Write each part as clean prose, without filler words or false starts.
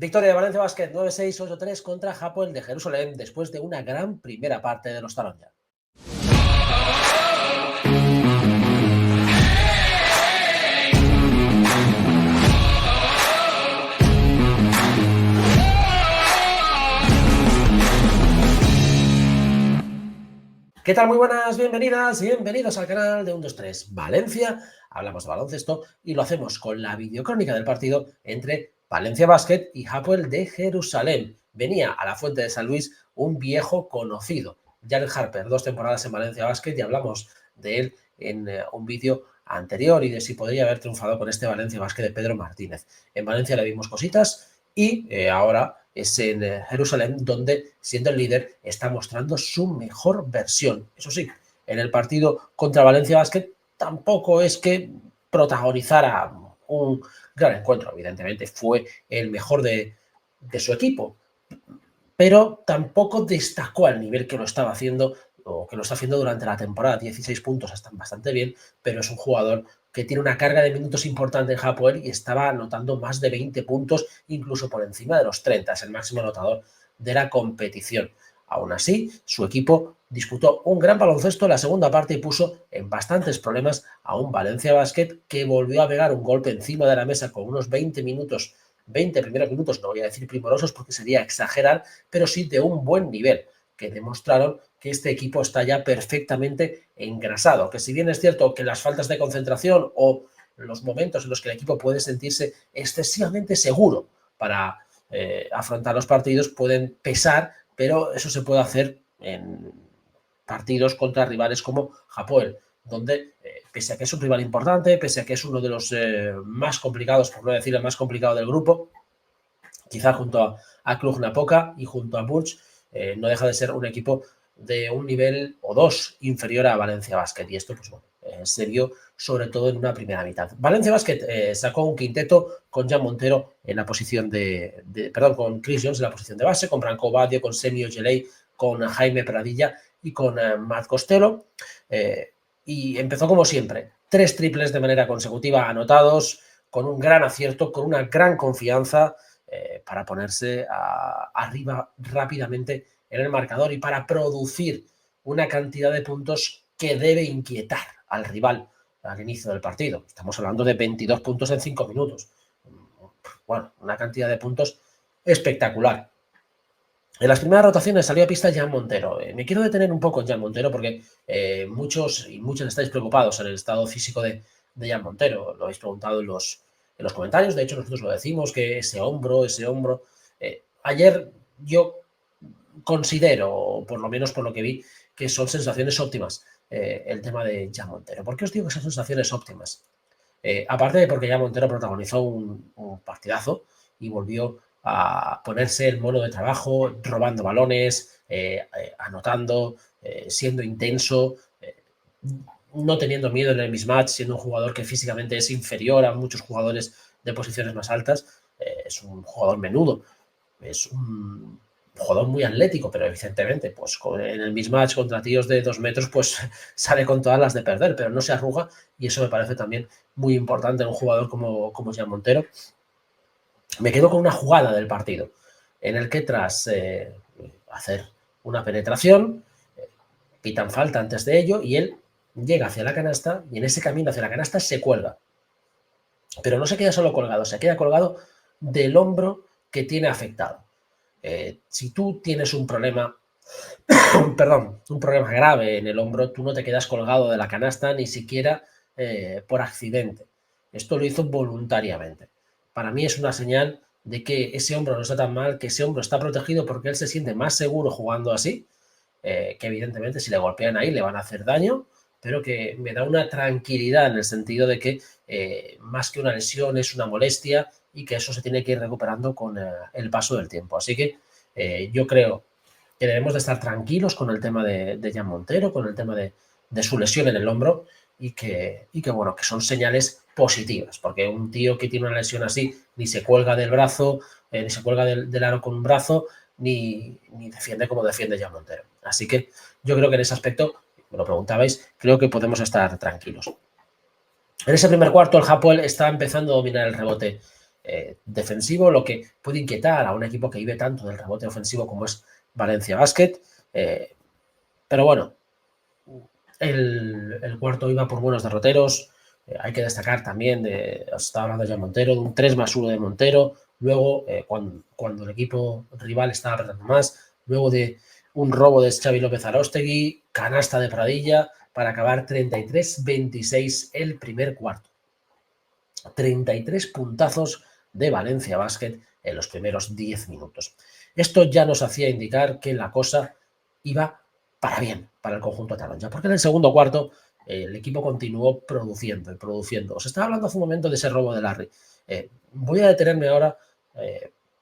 Victoria de Valencia Basket 9-6, 8-3 contra Hapoel de Jerusalén después de una gran primera parte de los Taronja. ¿Qué tal? Muy buenas, bienvenidos al canal de 1-2-3 Valencia. Hablamos de baloncesto y lo hacemos con la videocrónica del partido entre Valencia Basket y Hapoel de Jerusalén. Venía a la Fuente de San Luis un viejo conocido, Jared Harper, 2 temporadas en Valencia Basket, y hablamos de él en un vídeo anterior y de si podría haber triunfado con este Valencia Basket de Pedro Martínez. En Valencia le vimos cositas y ahora es en Jerusalén donde, siendo el líder, está mostrando su mejor versión. Eso sí, en el partido contra Valencia Basket tampoco es que protagonizara un gran encuentro. Evidentemente fue el mejor de su equipo, pero tampoco destacó al nivel que lo estaba haciendo o que lo está haciendo durante la temporada. 16 puntos están bastante bien, pero es un jugador que tiene una carga de minutos importante en Hapoel y estaba anotando más de 20 puntos, incluso por encima de los 30, es el máximo anotador de la competición. Aún así, su equipo disputó un gran baloncesto en la segunda parte y puso en bastantes problemas a un Valencia Basket que volvió a pegar un golpe encima de la mesa con unos 20 primeros minutos, no voy a decir primorosos porque sería exagerar, pero sí de un buen nivel, que demostraron que este equipo está ya perfectamente engrasado, que si bien es cierto que las faltas de concentración o los momentos en los que el equipo puede sentirse excesivamente seguro para afrontar los partidos pueden pesar, pero eso se puede hacer en partidos contra rivales como Hapoel, donde pese a que es un rival importante, pese a que es uno de los más complicados, por no decir el más complicado del grupo, quizá junto a Cluj-Napoca y junto a Burj, no deja de ser un equipo de un nivel o dos inferior a Valencia Basket, y esto pues bueno, se vio sobre todo en una primera mitad. Valencia Basket sacó un quinteto con Jan Montero en la posición con Chris Jones en la posición de base, con Branco Badio, con Semi Ojeley, con Jaime Pradilla y con Matt Costello, y empezó como siempre, 3 triples de manera consecutiva anotados, con un gran acierto, con una gran confianza, para ponerse arriba rápidamente en el marcador y para producir una cantidad de puntos que debe inquietar al rival al inicio del partido. Estamos hablando de 22 puntos en 5 minutos. Bueno, una cantidad de puntos espectacular. En las primeras rotaciones salió a pista Jan Montero. Me quiero detener un poco en Jan Montero porque muchos y muchas estáis preocupados en el estado físico de Jan Montero. Lo habéis preguntado en los comentarios. De hecho, nosotros lo decimos, que ese hombro. Ayer yo considero, por lo menos por lo que vi, que son sensaciones óptimas el tema de Jan Montero. ¿Por qué os digo que son sensaciones óptimas? Aparte de porque Jan Montero protagonizó un partidazo y volvió a ponerse el mono de trabajo, robando balones, anotando, siendo intenso, no teniendo miedo en el mismatch, siendo un jugador que físicamente es inferior a muchos jugadores de posiciones más altas. Es un jugador menudo, es un jugador muy atlético, pero evidentemente pues en el mismatch contra tíos de 2 metros pues sale con todas las de perder, pero no se arruga, y eso me parece también muy importante en un jugador como Jan Montero. Me quedo con una jugada del partido en el que tras hacer una penetración, pitan falta antes de ello y él llega hacia la canasta y en ese camino hacia la canasta se cuelga. Pero no se queda solo colgado, se queda colgado del hombro que tiene afectado. Si tú tienes un problema, un problema grave en el hombro, tú no te quedas colgado de la canasta ni siquiera por accidente. Esto lo hizo voluntariamente. Para mí es una señal de que ese hombro no está tan mal, que ese hombro está protegido porque él se siente más seguro jugando así, que evidentemente si le golpean ahí le van a hacer daño, pero que me da una tranquilidad en el sentido de que más que una lesión es una molestia y que eso se tiene que ir recuperando con el paso del tiempo. Así que yo creo que debemos de estar tranquilos con el tema de Jan Montero, con el tema de su lesión en el hombro y que bueno, que son señales positivas, porque un tío que tiene una lesión así ni se cuelga del brazo, ni se cuelga del aro con un brazo, ni defiende como defiende Jan Montero. Así que yo creo que en ese aspecto, me lo preguntabais, creo que podemos estar tranquilos. En ese primer cuarto el Hapoel está empezando a dominar el rebote defensivo, lo que puede inquietar a un equipo que vive tanto del rebote ofensivo como es Valencia Basket. Pero bueno, el cuarto iba por buenos derroteros. Hay que destacar también, estaba hablando ya de Montero, de un 3+1 de Montero. Luego, cuando el equipo rival estaba apretando más, luego de un robo de Xavi López Aróstegui, canasta de Pradilla, para acabar 33-26 el primer cuarto. 33 puntazos de Valencia Basket en los primeros 10 minutos. Esto ya nos hacía indicar que la cosa iba para bien para el conjunto atalonja, porque en el segundo cuarto el equipo continuó produciendo y produciendo. Os estaba hablando hace un momento de ese robo de Larry. Voy a detenerme ahora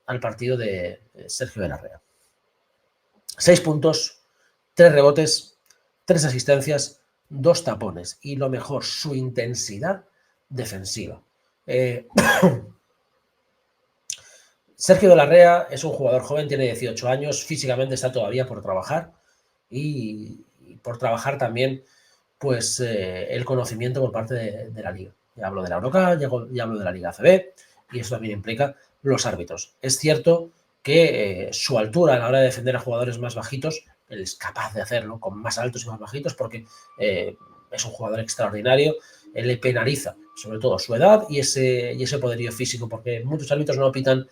al partido de Sergio de Larrea. 6 puntos, 3 rebotes, 3 asistencias, 2 tapones y lo mejor, su intensidad defensiva. Sergio de Larrea es un jugador joven, tiene 18 años, físicamente está todavía por trabajar y por trabajar también pues el conocimiento por parte de la liga. Ya hablo de la Eurocup, ya hablo de la Liga ACB y eso también implica los árbitros. Es cierto que su altura a la hora de defender a jugadores más bajitos, él es capaz de hacerlo con más altos y más bajitos porque es un jugador extraordinario, él le penaliza sobre todo su edad y ese poderío físico, porque muchos árbitros no pitan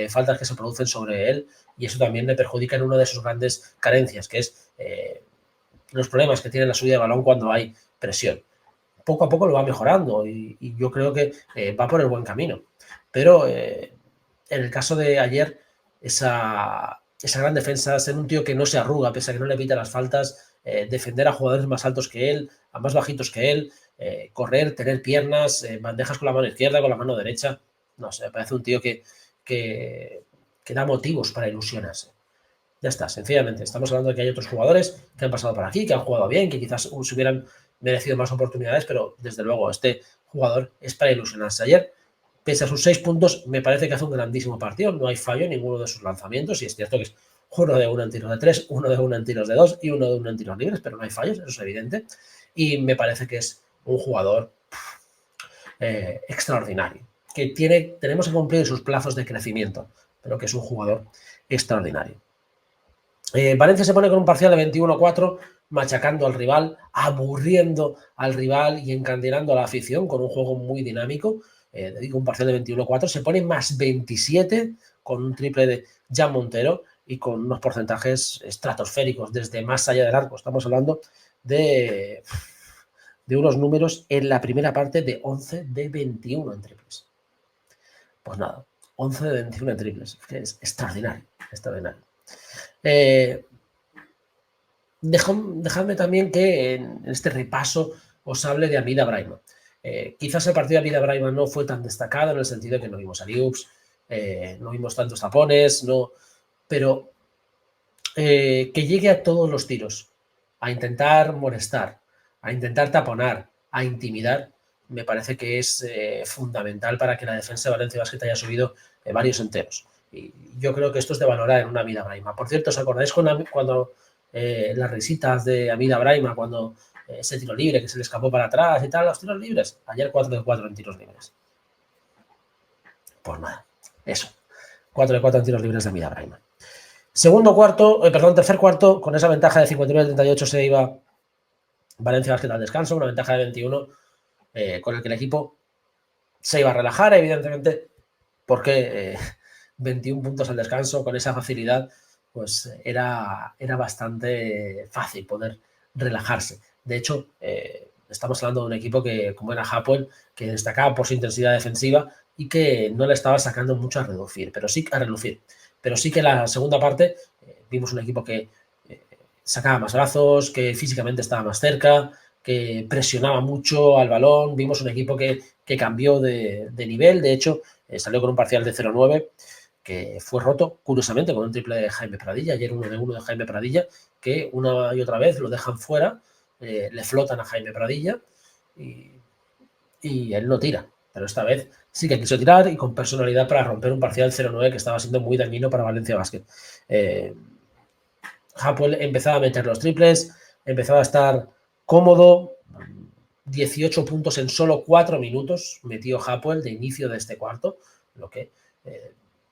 faltas que se producen sobre él y eso también le perjudica en una de sus grandes carencias, que es los problemas que tiene la subida de balón cuando hay presión. Poco a poco lo va mejorando y yo creo que va por el buen camino. Pero en el caso de ayer, esa gran defensa, ser un tío que no se arruga, pese a que no le pita las faltas, defender a jugadores más altos que él, a más bajitos que él, correr, tener piernas, bandejas con la mano izquierda, con la mano derecha. No sé, me parece un tío que da motivos para ilusionarse. Ya está, sencillamente. Estamos hablando de que hay otros jugadores que han pasado por aquí, que han jugado bien, que quizás se hubieran merecido más oportunidades, pero desde luego este jugador es para ilusionarse. Ayer, pese a sus 6 puntos, me parece que hace un grandísimo partido. No hay fallo en ninguno de sus lanzamientos y es cierto que es uno de uno en tiros de 3, uno de uno en tiros de 2 y uno de uno en tiros libres, pero no hay fallos, eso es evidente. Y me parece que es un jugador extraordinario, que tenemos que cumplir sus plazos de crecimiento, pero que es un jugador extraordinario. Valencia se pone con un parcial de 21-4, machacando al rival, aburriendo al rival y encandilando a la afición con un juego muy dinámico. Digo, un parcial de 21-4, se pone más 27 con un triple de Jan Montero y con unos porcentajes estratosféricos desde más allá del arco. Estamos hablando de unos números en la primera parte de 11 de 21 en triples. Pues nada, 11 de 21 en triples, que es extraordinario, extraordinario. Dejadme también que en este repaso os hable de Hamida Brahima. Quizás el partido de Hamida Brahima no fue tan destacado en el sentido de que no vimos alley-oops, no vimos tantos tapones, pero que llegue a todos los tiros, a intentar molestar, a intentar taponar, a intimidar, me parece que es fundamental para que la defensa de Valencia Basket haya subido varios enteros. Y yo creo que esto es de valorar en una Hamida Brahima. Por cierto, ¿os acordáis cuando las risitas de Hamida Brahima, cuando ese tiro libre que se le escapó para atrás y tal, los tiros libres? Ayer 4 de 4 en tiros libres. Pues nada, eso. 4 de 4 en tiros libres de Hamida Brahima. Tercer cuarto, con esa ventaja de 59-38 se iba Valencia Basket al descanso, una ventaja de 21 con el que el equipo se iba a relajar, evidentemente, porque 21 puntos al descanso con esa facilidad, pues era bastante fácil poder relajarse. De hecho, estamos hablando de un equipo que, como era Hapoel, que destacaba por su intensidad defensiva y que no le estaba sacando mucho a relucir, pero sí que la segunda parte vimos un equipo que sacaba más brazos, que físicamente estaba más cerca, que presionaba mucho al balón. Vimos un equipo que cambió de nivel. De hecho, salió con un parcial de 0-9 que fue roto, curiosamente, con un triple de Jaime Pradilla. Ayer 1 de 1 de Jaime Pradilla, que una y otra vez lo dejan fuera, le flotan a Jaime Pradilla y él no tira. Pero esta vez sí que quiso tirar y con personalidad para romper un parcial 0-9 que estaba siendo muy dañino para Valencia Basket. Hapoel empezaba a meter los triples, empezaba a estar cómodo. 18 puntos en solo 4 minutos metió Hapoel de inicio de este cuarto. lo que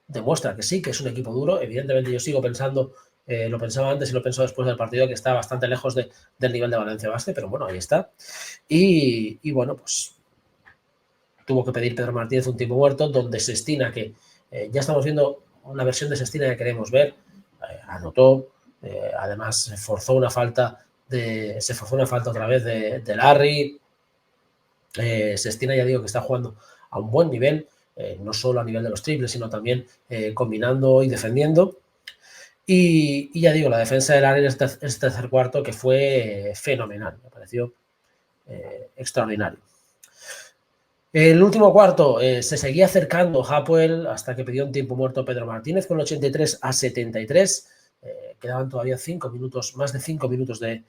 demuestra que sí, que es un equipo duro. Evidentemente yo sigo pensando, lo pensaba antes y lo pensaba después del partido, que está bastante lejos del nivel de Valencia Basket, pero bueno, ahí está. Y bueno, pues tuvo que pedir Pedro Martínez un tiempo muerto, donde Sestina, que ya estamos viendo una versión de Sestina que queremos ver, anotó, además se forzó una falta otra vez de Larry. Sestina, ya digo, que está jugando a un buen nivel, no solo a nivel de los triples, sino también combinando y defendiendo. Y ya digo, la defensa de Larry en este tercer cuarto, que fue fenomenal, me pareció extraordinario. El último cuarto se seguía acercando Hapoel hasta que pidió un tiempo muerto Pedro Martínez con el 83-73. Quedaban todavía 5 minutos, más de 5 minutos de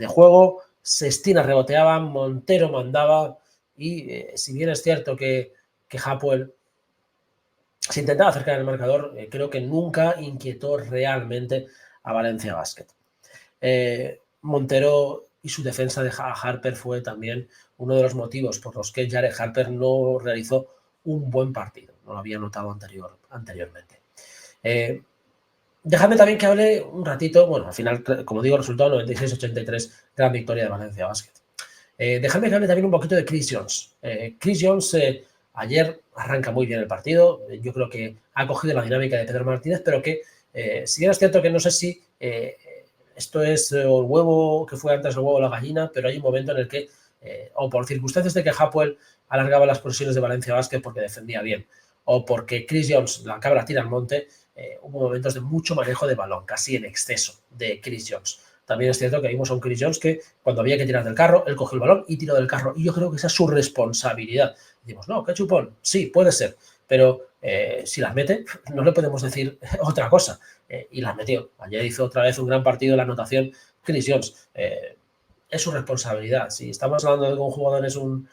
juego. Sestina reboteaba, Montero mandaba y si bien es cierto que Hapoel se intentaba acercar al marcador, creo que nunca inquietó realmente a Valencia Basket. Montero y su defensa de Harper fue también uno de los motivos por los que Jared Harper no realizó un buen partido. No lo había notado anteriormente. Dejadme también que hable un ratito, bueno, al final, como digo, resultado 96-83, gran victoria de Valencia Basket. Dejadme que hable también un poquito de Chris Jones. Chris Jones ayer arranca muy bien el partido, yo creo que ha cogido la dinámica de Pedro Martínez, pero que si bien es cierto que no sé si esto es el huevo que fue antes el huevo o la gallina, pero hay un momento en el que, o por circunstancias de que Hapoel alargaba las posesiones de Valencia Basket porque defendía bien, o porque Chris Jones, la cabra tira al monte, hubo momentos de mucho manejo de balón, casi en exceso de Chris Jones. También es cierto que vimos a un Chris Jones que cuando había que tirar del carro, él cogió el balón y tiró del carro. Y yo creo que esa es su responsabilidad. Decimos, no, qué chupón. Sí, puede ser. Pero si las mete, no le podemos decir otra cosa. Y las metió. Ayer hizo otra vez un gran partido de la anotación Chris Jones. Es su responsabilidad. Si estamos hablando de que un jugador es un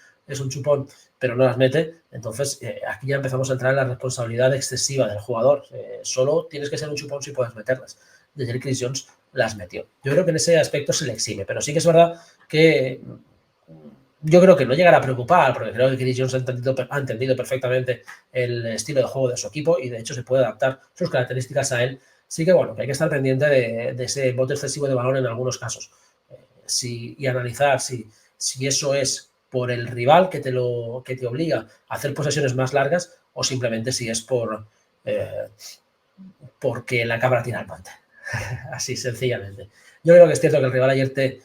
chupón, pero no las mete, entonces aquí ya empezamos a entrar en la responsabilidad excesiva del jugador. Solo tienes que ser un chupón si puedes meterlas. De ayer Chris Jones las metió. Yo creo que en ese aspecto se le exime, pero sí que es verdad que yo creo que no llegará a preocupar, porque creo que Chris Jones ha entendido perfectamente el estilo de juego de su equipo y de hecho se puede adaptar sus características a él. Sí que bueno, que hay que estar pendiente de ese bote excesivo de balón en algunos casos y analizar si eso es por el rival que te obliga a hacer posesiones más largas o simplemente si es porque la cabra tira al monte. Así, sencillamente. Yo creo que es cierto que el rival ayer te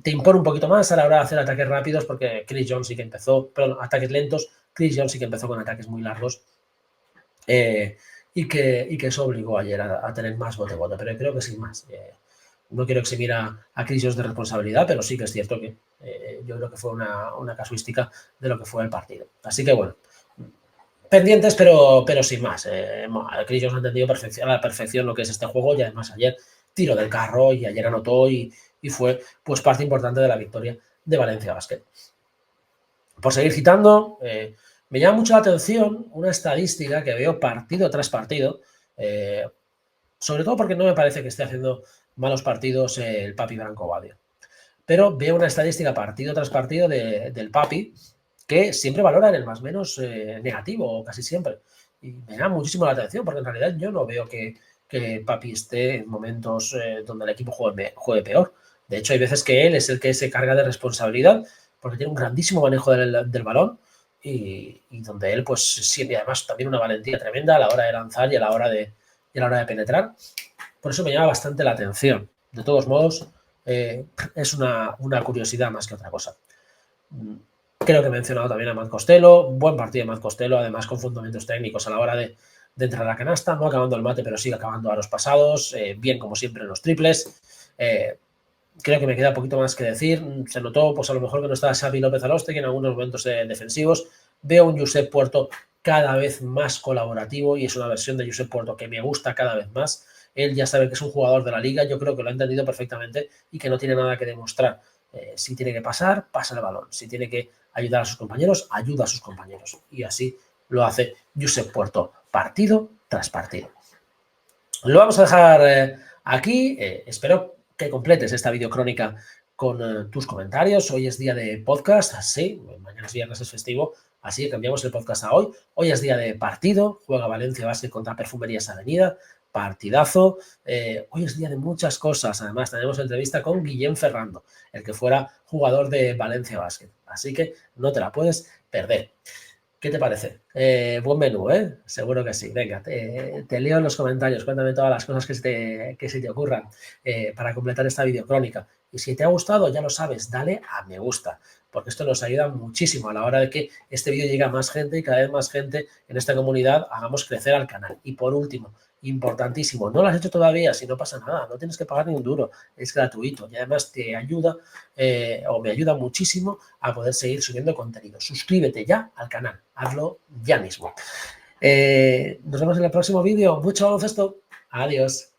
impone un poquito más a la hora de hacer ataques rápidos, porque Chris Jones sí que empezó, perdón, ataques lentos, Chris Jones sí que empezó con ataques muy largos y que eso obligó ayer a tener más bote-bote, pero creo que sin más. No quiero eximir a Chris Jones de responsabilidad, pero sí que es cierto que yo creo que fue una casuística de lo que fue el partido. Así que bueno, pendientes, pero sin más. Chris Jones ha entendido a la perfección lo que es este juego y además ayer tiró del carro y ayer anotó y fue pues parte importante de la victoria de Valencia Basket. Por seguir citando, me llama mucho la atención una estadística que veo partido tras partido, sobre todo porque no me parece que esté haciendo malos partidos el Papi Branco Badio. Pero veo una estadística partido tras partido del Papi que siempre valora en el más menos negativo, casi siempre. Y me llama muchísimo la atención, porque en realidad yo no veo que Papi esté en momentos donde el equipo juegue peor. De hecho, hay veces que él es el que se carga de responsabilidad, porque tiene un grandísimo manejo del balón y donde él, pues, siempre, además, también una valentía tremenda a la hora de lanzar y a la hora de penetrar. Por eso me llama bastante la atención. De todos modos, es una curiosidad más que otra cosa. Creo que he mencionado también a Matt Costello, buen partido de Matt Costello, además con fundamentos técnicos a la hora de entrar a la canasta, no acabando el mate, pero sigue acabando a los pasados, bien como siempre en los triples. Creo que me queda un poquito más que decir. Se notó, pues a lo mejor que no estaba Xavi López Alostegui en algunos momentos defensivos. Veo un Josep Puerto cada vez más colaborativo y es una versión de Josep Puerto que me gusta cada vez más. Él ya sabe que es un jugador de la liga, yo creo que lo ha entendido perfectamente y que no tiene nada que demostrar. Si tiene que pasar, pasa el balón. Si tiene que ayudar a sus compañeros, ayuda a sus compañeros. Y así lo hace Josep Puerto, partido tras partido. Lo vamos a dejar aquí. Espero que completes esta videocrónica con tus comentarios. Hoy es día de podcast, sí, mañana es viernes, es festivo, así que cambiamos el podcast a hoy. Hoy es día de partido, juega Valencia Basket contra Perfumerías Avenida, partidazo. Hoy es día de muchas cosas. Además, tenemos entrevista con Guillem Ferrando, el que fuera jugador de Valencia Basket. Así que no te la puedes perder. ¿Qué te parece? Buen menú, ¿eh? Seguro que sí. Venga, te leo en los comentarios. Cuéntame todas las cosas que se te ocurran para completar esta videocrónica. Y si te ha gustado, ya lo sabes, dale a me gusta, porque esto nos ayuda muchísimo a la hora de que este vídeo llegue a más gente y cada vez más gente en esta comunidad hagamos crecer al canal. Y por último, importantísimo, no lo has hecho todavía, si no pasa nada, no tienes que pagar ni un duro, es gratuito y además te ayuda o me ayuda muchísimo a poder seguir subiendo contenido. Suscríbete ya al canal, hazlo ya mismo. Nos vemos en el próximo vídeo. Mucho baloncesto. Adiós.